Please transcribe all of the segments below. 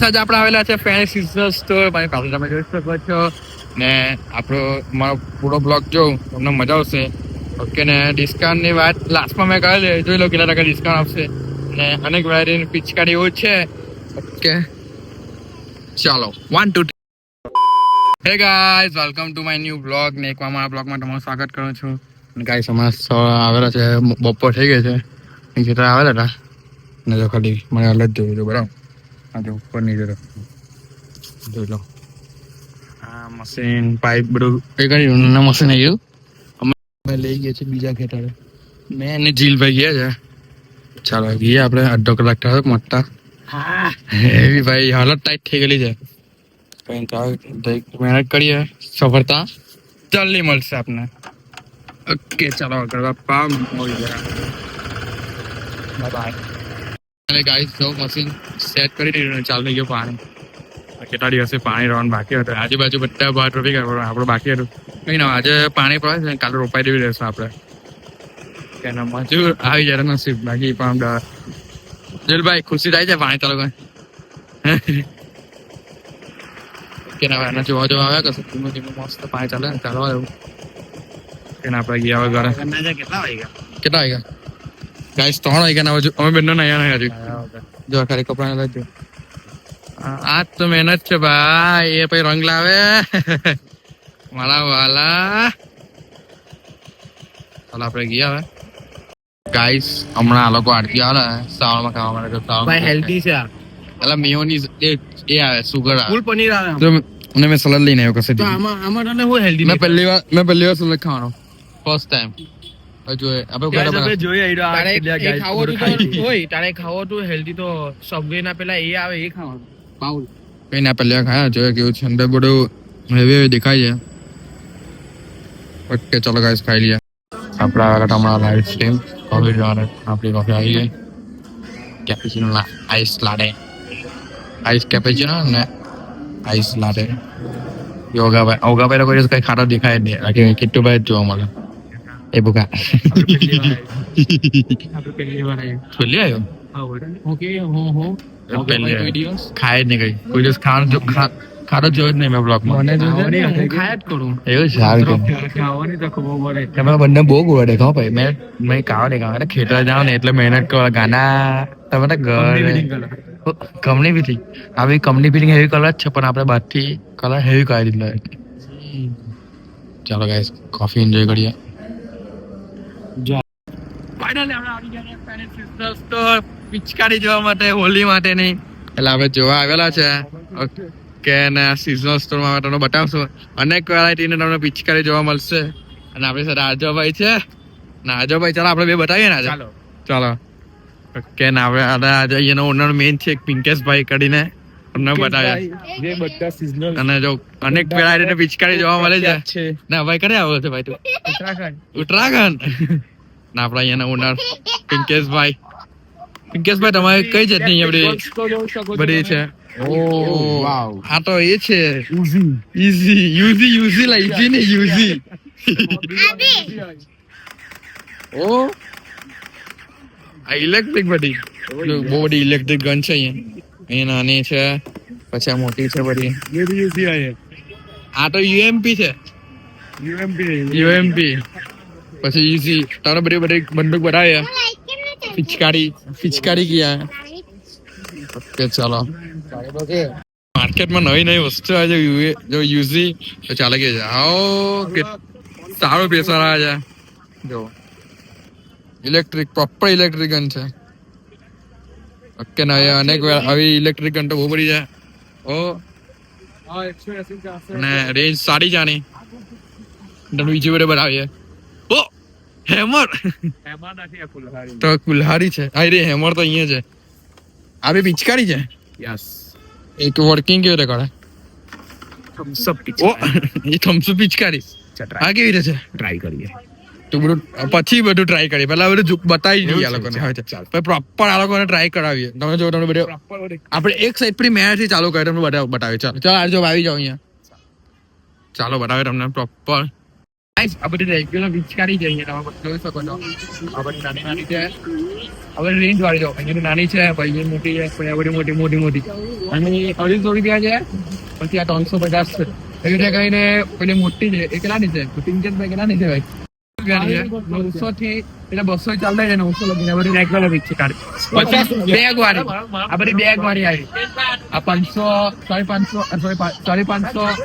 જ આપણે આવેલા છે ફેન્સી સિઝનલ સ્ટોર. મારી પાસે તમે જોઈ શકો છો ને આપણો મારો પૂરો બ્લોગ જો તમને મજા આવશે. ઓકે ને ડિસ્કાઉન્ટની વાત લાસ્ટમાં મેં કહેલી, જોઈ લો કેટલા ટકા ડિસ્કાઉન્ટ આપશે ને અનેક વેરાયટીની પિચકારી એવું છે. ઓકે ચાલો 1 2 hey guys, welcome to my new blog. ને એકવાર મારા બ્લોગમાં તમારું સ્વાગત કરું છું. ગાઈઝ હમણાં આવેલા છે, બપોર થઈ ગઈ છે, ખેતર આવેલા હતા ને જો ખાલી મને અલગ જોયું હતું બરાબર. આ જો ઉપર નહીં જોઈ લો, આ મશીન પાઇપ બધું એ કર્યું ના મશીન આવી ગયું. અમે લઈ ગયા છે બીજા ખેતરે, મેં અને જીલભાઈ ગયા છે. ચાલો ગયા આપણે, અડધો કલાક થયો મોટા. એવી ભાઈ હાલત ટાઈટ થઈ ગયેલી છે. મહેનત કરીએ, સફળતા જલ્દી મળશે આપને. ઓકે ચાલો આગળ બાપા મળી ગયા. Bye bye guys. જો મશીન સેટ કરી દીધું, ચાલુ થઈ ગયું પાણી. કેટલા દિવસે પાણી રહેવાનું બાકી હતું. આજુબાજુ બધા બહાર રોપી ગયા, આપણે બાકી હતું કઈ ના. આજે પાણી પડે છે, કાલે રોપાઈ દેવી રહેશે આપણે. કે મજૂર આવી જાય નસીબ, બાકી પણ દિલભાઈ ખુશી થાય છે પાણી ચાલુ કરે. કે ના એના જોવા જોવા આવ્યા કશું ધીમું ધીમું મસ્ત પાણી ચાલે ને ચાલવા દેવું. કે ના આપણે ગયા હવે ઘરે. કેટલા વાગ્યા ગાઈસ? 3 વાગ્યા. અમે બંને અહીંયા નહીં હજુ. જો ખાલી કપડા લાવજો. આજ તો મહેનત છે ભાઈ. એ પછી રંગ લાવે મારા વાલા. ચાલો આપણે ગયા હવે ગાઈસ. હમણાં આ લોકો આરતી આવે શ્રાવણમાં ખાવા માટે. ભાઈ હેલ્ધી છે એટલે મેયોનીઝ એ આવે, સુગર આવે, ફૂલ પનીર આવે. અને મેં સલાડ લઈને આવ્યો કશે. આમાં તને હું હેલ્ધી મેં પહેલી વાર સલાડ ખાવાનો ફર્સ્ટ ટાઈમ. ખાવો તો હેલ્ધી તો સબવે ના પેલા એ આવે એ ખાવાનું. પાઉલ કઈ ના પહેલા ખાયા જોઈએ કેવું છે. અંદર બધું હેવી દેખાય છે. ઓકે ચલો ગાઈસ ખાઈ લઈએ. આપણા હમણાં લાઈવ સ્ટ્રીમ કોફી જોવાને આપણી કોફી આવી ગઈ. કેપેચિનો આઈસ લાડે, આઈસ કેપેચિનો ને આઈસ લાડે. ઓગાભાઈ લોકો કઈ ખાટો દેખાય જ નહીં. બાકી કિટ્ટુભાઈ જ જોવા મળે. એ બુકા છોલી આવ્યો ખાય જ નહીં કઈ. કોઈ દિવસ ખાટો જોયો જ નહીં મેં બ્લોગમાં. ખાયા જ કરું એવું સારું. તમે બંને બહુ ગોળા દેખાવ ભાઈ. મેં કાવા દેખાવ ખેતર જાવ ને એટલે મહેનત કરો. ગાના તમે કંપની ફિટિંગ આવી, કંપની ફિટિંગ હેવી કલર જ છે પણ આપણે બહારથી કલર હેવી કાઢી દીધો. ચાલો ગાઈસ કોફી એન્જોય કરીએ. પિચકારી જોવા માટે, હોલી માટે નહીં એટલે આપણે જોવા આવેલા છે. ઓકે ને સિઝનલ સ્ટોરમાં તમને બતાવશું અનેક વેરાયટીને તમને પિચકારી જોવા મળશે. અને આપણી સાથે આjoભાઈ છે ને. આjoભાઈ ચાલો આપણે બે બતાવીએ ને આજે. ચાલો ઓકે ને આપણે આજે અહીંયાનો ઓનર મેઇન છે પિંકેશભાઈ કરીને તમને બતાવ્યા. અને જો અનેક વેરાયટીને પિચકારી જોવા મળે છે ને. ભાઈ કરે આવ્યો છે ભાઈ તું? ઉત્તરાખંડ ના આપડા અહીંયાના ઓનર પિંકેશભાઈ. પિંકેશભાઈ તમારે કઈ જાતની અહીંયા બધી છે? હા તો એ છે યુઝી લા ઇઝી ને યુઝી. ઓ આ ઇલેક્ટ્રિક બધી બહુ બધી ઇલેક્ટ્રિક ગન છે અહીંયા નાની છે, પછી આ મોટી છે બધી. આ તો યુએમપી છે, યુએમપી પછી ઇઝી. તારો બધી બધી બંદૂક બનાવે. પિચકારી ગયા. ઓકે ચાલો માર્કેટમાં નવી નવી વસ્તુ આવે છે. જો યુઝી તો ચાલે કે છે. સારો પ્રેશર આવે છે. જો ઇલેક્ટ્રિક પ્રોપર ઇલેક્ટ્રિક ગન છે. ઓકે ને અનેક આવી ઇલેક્ટ્રિક ગન તો બહુ બધી છે. ઓ ને રેન્જ સારી જાણી બીજી બધે બનાવીએ. ઓ હેમર તો કુલ્હારી છે. હા રે હેમર તો અહીંયા છે. આ બી પિચકારી છે. યસ. એક વર્કિંગ કેવી રીતે કરે? એ થમ્સઅપ પિચકારી આ કેવી રીતે છે? ટ્રાય કરીએ તો બધું પછી બધું ટ્રાય કરીએ. પેલા બધું બતાવી દઈએ આ લોકોને. પ્રોપર આ લોકોને ટ્રાય કરાવીએ. તમે જો તમને બધું આપણે એક સાઈડ પર મેથી ચાલુ કરીએ તમને બતાવીએ. ચાલો ચાલો આજો આવી જાઓ અહીંયા. ચાલો બતાવે તમને પ્રોપર. આ બધી રેગ્યુલર પિચકારી છે અહીંયા તમે જોઈ શકો છો. આ બધી નાની નાની છે. હવે રેન્જ વાળી જો અહીંયા નાની છે પછી મોટી છે પછી આ બધી મોટી અને 250 રૂપિયા છે પછી આ 350 છે એવી રીતે કહીને પેલી મોટી છે એ કેટલાની છે 300 રૂપિયા કેટલાની છે ભાઈ 900 થી એટલે 200 ચાલતા છે 900 લગીને બધી રેગ્યુલર રીત છે કાર્ડ 50 બેગ વાળી આ બધી બેગ વાળી આવી આ 500 550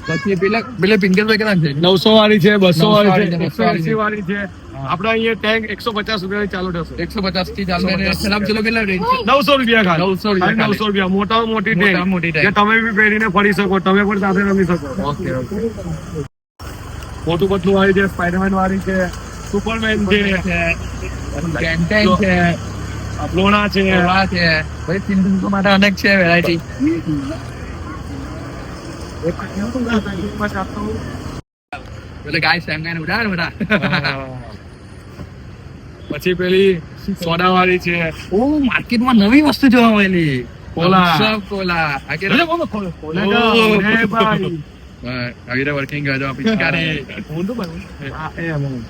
પછી પેલા પિંકર કેટલા છે 900 વાળી છે 200 વાળી છે 180 વાળી છે આપડા અહીંયા ટેગ 150 રૂપિયા ચાલુ થશે 150 થી ચાલુ અને સલામ ચલો કેટલા રેન્જ છે 900 રૂપિયા ખાલી 900 રૂપિયા મોટામાં મોટી મોટી ટેગ જે તમે બી પહેરીને ફરી શકો તમે પણ સાથે રમી શકો ઓકે મોટું પતલું વાળી છે સ્પાઈડરમેન વાળી છે સુપરમેન છે કેન્ટેન છે લોણા છે ઓલા છે ભાઈ ચિલ્ડ્રન માટે અનેક છે વેરાયટી એટલે ગાય સેમ ઉડાડ બધા પછી પેલી સોડા વાળી છે ઓ માર્કેટમાં નવી વસ્તુ જોવા મળી કોલા. કોલા આવી વર્કિંગ કરજો પિચકારી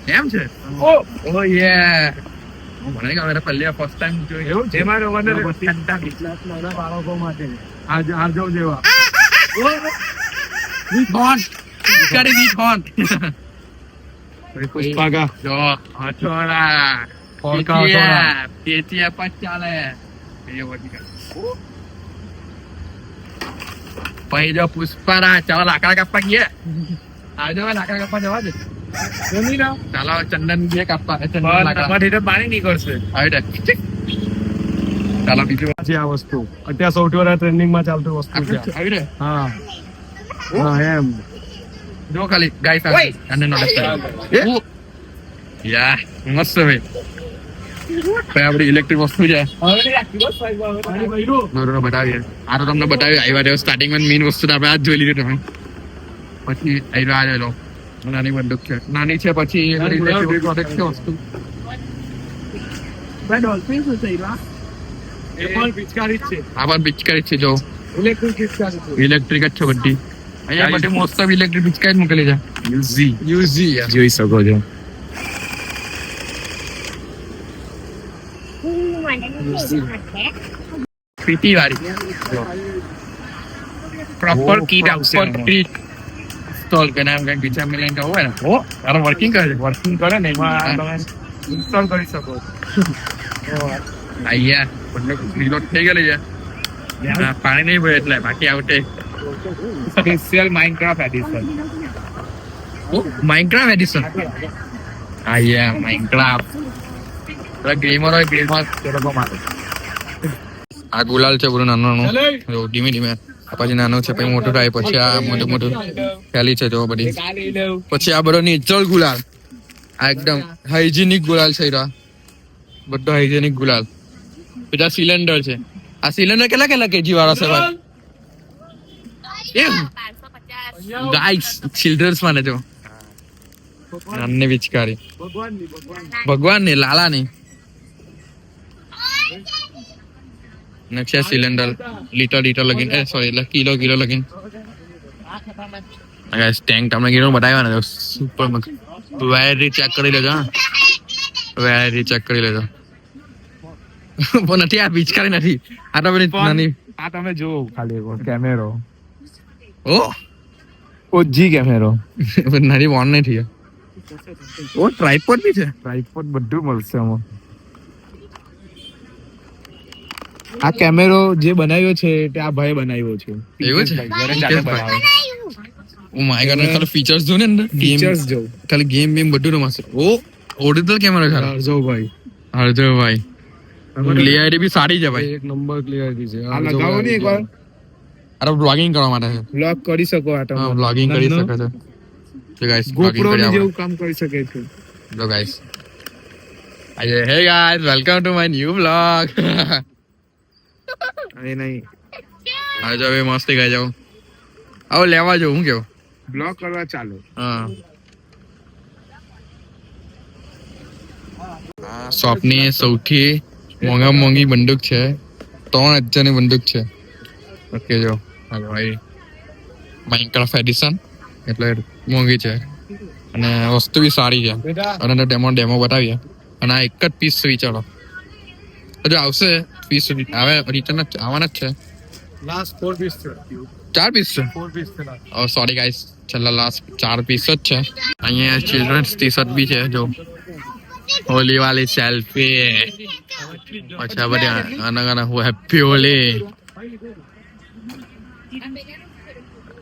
એમ છે ઓ યે મને કે પહેલી ફર્સ્ટ ટાઈમ જોયું જેમાં બાળકો માટે આરજો જેવા વીક હોન પિચકારી વીક હોન પુષ્પાકા જો હથોડા પોલકા હથોડા. પેચિયા પણ ચાલે પછી જો પુષ્પારા ચાલો લાકડા કાપવા ગયા આવજો લાકડા કાપવા જવા દે ચાલો ચંદન બે કાપવા ચંદન લાકડા પાણી નીકળશે આવી જાય ચાલો બીજું છે આ વસ્તુ અત્યારે સૌથી વધારે ટ્રેન્ડિંગ માં ચાલતું વસ્તુ છે આવી રહે હા હા એમ જો ખાલી ગાય સાથે અને નોટિસ યા મસ્ત ભાઈ આપડી ઇલેક્ટ્રિક વસ્તુ છે બરોબર બતાવીએ આ તો તમને બતાવ્યું આવ્યા સ્ટાર્ટિંગ માં મેઇન વસ્તુ આપણે આ જ જોઈ લીધું તમે પછી આવ્યા આ લો નાની બંદૂક છે નાની છે પછી ઇલેક્ટ્રિક પ્રોડક્ટ છે વસ્તુ એ પણ પિચકારી જ છે આ પણ પિચકારી છે જો ઇલેક્ટ્રિક પિચકારી છે ઇલેક્ટ્રિક જ છે બધી અહીંયા બધી મોસ્ટ ઓફ ઇલેક્ટ્રિક પિચકારી જ મૂકેલી છે યુઝી જોઈ શકો છો પીટી વાળી પ્રોપર કીટ આવશે કીટ ઇન્સ્ટોલ કરીને એમ કંઈક બીજા મિલિયન હોય ને ઓ તારો વર્કિંગ કરે છે વર્કિંગ કરે ને એમાં તમે ઇન્સ્ટોલ કરી શકો આયા બંને રીલોડ થઈ ગયેલી છે પાણી નહીં ભરે એટલે બાકી આવતે સ્પેશિયલ માઇનક્રાફ્ટ એડિશન માઇનક્રાફ્ટ એડિશન આયા માઇનક્રાફ્ટ ગેમર હોય ગેમર તે લોકો માટે આ ગુલાલ છે બધું નાનું નાનું ધીમે ધીમે પછી નાનું છે પછી મોટું થાય પછી આ મોટું ફેલી છે જો બધી પછી આ બધો નેચરલ ગુલાલ આ એકદમ હાઇજેનિક ગુલાલ છે બધો હાઇજેનિક ગુલાલ બીજા સિલિન્ડર છે આ સિલિન્ડર કેટલા કેજી વાળા છે ભાઈ એમ ગાઈસ ચિલ્ડ્રન્સ માટે જો નાની પિચકારી ભગવાન ની લાલા ની નકશા સિલિન્ડર લીટર લગીન સોરી એટલે કિલો લગીન ટેન્ક તમને કીધું બતાવ્યા ને સુપર વેરાયટી ચેક કરી લેજો વેરાયટી ચેક કરી લેજો પણ નથી આ પિચકારી નથી આ તો બધી નાની આ તમે જુઓ ખાલી કેમેરો ઓ ઓજી કેમેરો નાની વોન નહીં થઈ ઓ ટ્રાઈપોડ બી છે ટ્રાઈપોડ બધું મળશે આમાં આ કેમેરો જે બનાવ્યો છે તે આ ભાઈ બનાવ્યો છે એવું છે ઓ માય ગોડ ખાલી ફીચર્સ જો ને ફીચર્સ જો ખાલી ગેમ બધું રમાશે ઓ ઓરિજિનલ કેમેરો છે હરજોભાઈ ક્લિયરિટી બી સારી છે ભાઈ એક નંબર ક્લિયરિટી છે આ લગાવો ને એકવાર અરે બ્લોગિંગ કરવા માટે છે બ્લોગ કરી શકો આ તમે બ્લોગિંગ કરી શકો છો તો ગાઈસ GoPro ની જેવું કામ કરી શકે છે લો guys hey guys welcome to my new blog નહીં આજે હવે મસ્તી ગાઈ જાવ આવો લેવા જો હું કેવું બ્લોગ કરવા ચાલો હા શોપની સૌથી મોંઘી બંદૂક છે 3000 ની બંદૂક છે ઓકે જો હાલો ભાઈ માઇનક્રાફ્ટ એડિશન એટલે મોંઘી છે અને વસ્તુ બી સારી છે અને ડેમો બતાવીએ અને આ એક જ પીસ વિચારો હજુ આવશે 20 સુધી આવે રિટર્ન આવવાના જ છે લાસ્ટ 4 પીસ છે 4 પીસ છે 4 પીસ છે last. સોરી ગાઈસ છેલ્લા લાસ્ટ 4 પીસ જ છે અહીંયા ચિલ્ડ્રન્સ ટી શર્ટ બી છે જો હોલી વાલી સેલ્ફી અચ્છા બધા આના હું હેપી હોલી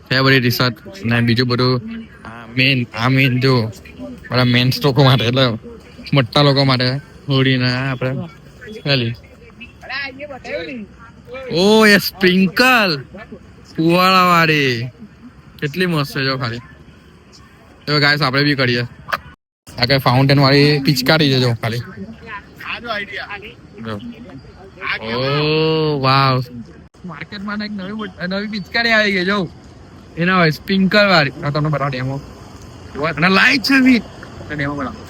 છે બધી ટી શર્ટ ને બીજું બધું મેન જો બધા મેન લોકો માટે એટલે મોટા લોકો માટે હોળી ને આપણે ખાલી ઓ એ સ્પ્રિંકલ ફુવાળા વાળી કેટલી મસ્ત છે જો ખાલી તો ગાઈસ આપણે બી કરીએ આ કઈ ફાઉન્ટેન વાળી પિચકારી છે જો ખાલી ઓ વાવ માર્કેટમાં એક નવી પિચકારી આવી ગઈ જો એના હોય સ્પ્રિંકલ વાળી તમને બરાબર ડેમો અને લાઈટ છે બી ડેમો બરાબર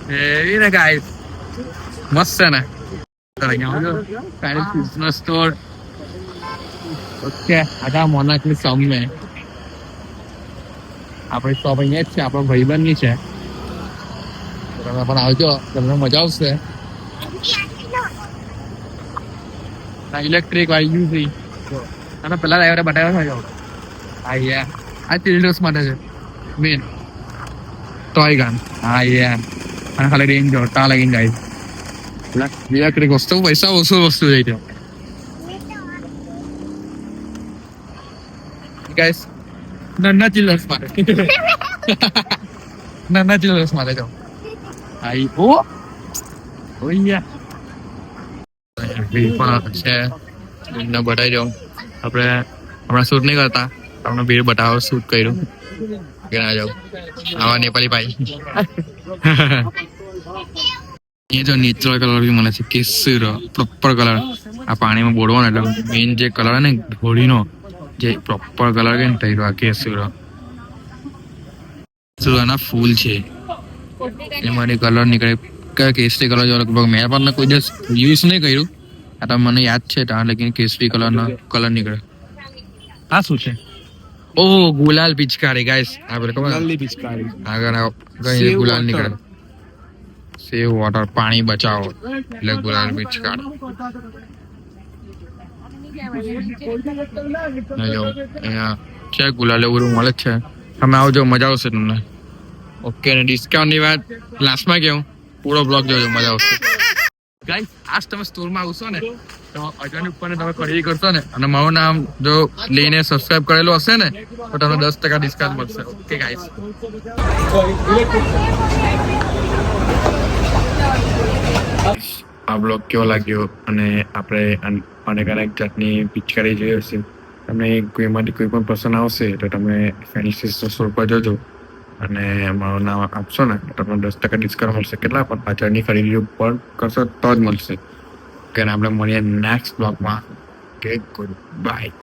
એવી ને ગાઈસ મસ્ત છે ને બિઝનેસ સ્ટોર ઓકે આજા મોનાકની સામે આપણી શોપ અહીંયા જ છે આપણો ભાઈબંધની છે તમે પણ આવજો તમને મજા આવશે ઇલેક્ટ્રિક વાયુ અને પેલા ડ્રાઈવરે બતાવ્યો છે હા યા આ ચિલ્ડ્રન્સ માટે છે મેન ટોય ગન હા યા અને ખાલી રેન્જ જોતા લગીને જાય ઇલેક્ટ્રિક વસ્તુ પૈસા ઓછું વસ્તુ જાય છે ગાઈસ નાના ચિલ્ડ્રન્સ માટે નાના ચિલ્ડ્રન્સ માટે જાઓ આઈ ઓ ઓયા પણ છે એમને બતાવી દઉં આપણે હમણાં શૂટ નહીં કરતા તમને ભીડ બતાવો શૂટ કર્યું કે ના જાઉં આવા નેપાળી ભાઈ એ જો નેચરલ કલર બી મળે છે કેસર પ્રોપર કલર આ પાણીમાં બોળવાનો એટલે મેઇન જે કલર ને હોળીનો જે પ્રોપર કલર કે ને તૈરો આ કેસર ના ફૂલ છે એમાંથી કલર નીકળે કયા કેસરી કલર જો લગભગ મેં પણ કોઈ દિવસ યુઝ નહીં કર્યું આ તો મને યાદ છે ત્યાં લેકિન કેસરી કલર નીકળે આ શું છે ઓ ગુલાલ પિચકારી ગાઈસ આપણે ખબર જલ્દી પિચકારી આગળ કઈ ગુલાલ નીકળે સેવ વોટર પાણી બચાવો એટલે ગુલાલ પિચકારી અહીંયા છે ગુલાલ એવું મળે જ છે તમે આવજો મજા આવશે તમને ઓકે ને ડિસ્કાઉન્ટ ની વાત લાસ્ટમાં કેવું પૂરો બ્લોગ જોજો મજા આવશે ગાઈસ આજ તમે સ્ટોરમાં આવશો ને તો અજાની ઉપર તમે ખરીદી કરશો ને અને મારું નામ જો લઈને સબસ્ક્રાઇબ કરેલું હશે ને તો તમને 10% ડિસ્કાઉન્ટ મળશે ઓકે ગાઈસ આ બ્લોગ કેવો લાગ્યો અને આપણે અનેક જાતની પિચકારી જોઈ હશે તમને કોઈમાંથી કોઈ પણ પસંદ આવશે તો તમે ફેન્સી સ્ટોર પર જજો અને મારું નામ આપશો ને તો તમને 10% ડિસ્કાઉન્ટ મળશે કેટલા પણ પાછળની ખરીદી પણ કરશો તો જ મળશે કે આપણે મળીએ નેક્સ્ટ બ્લોગમાં કે ગુડ બાય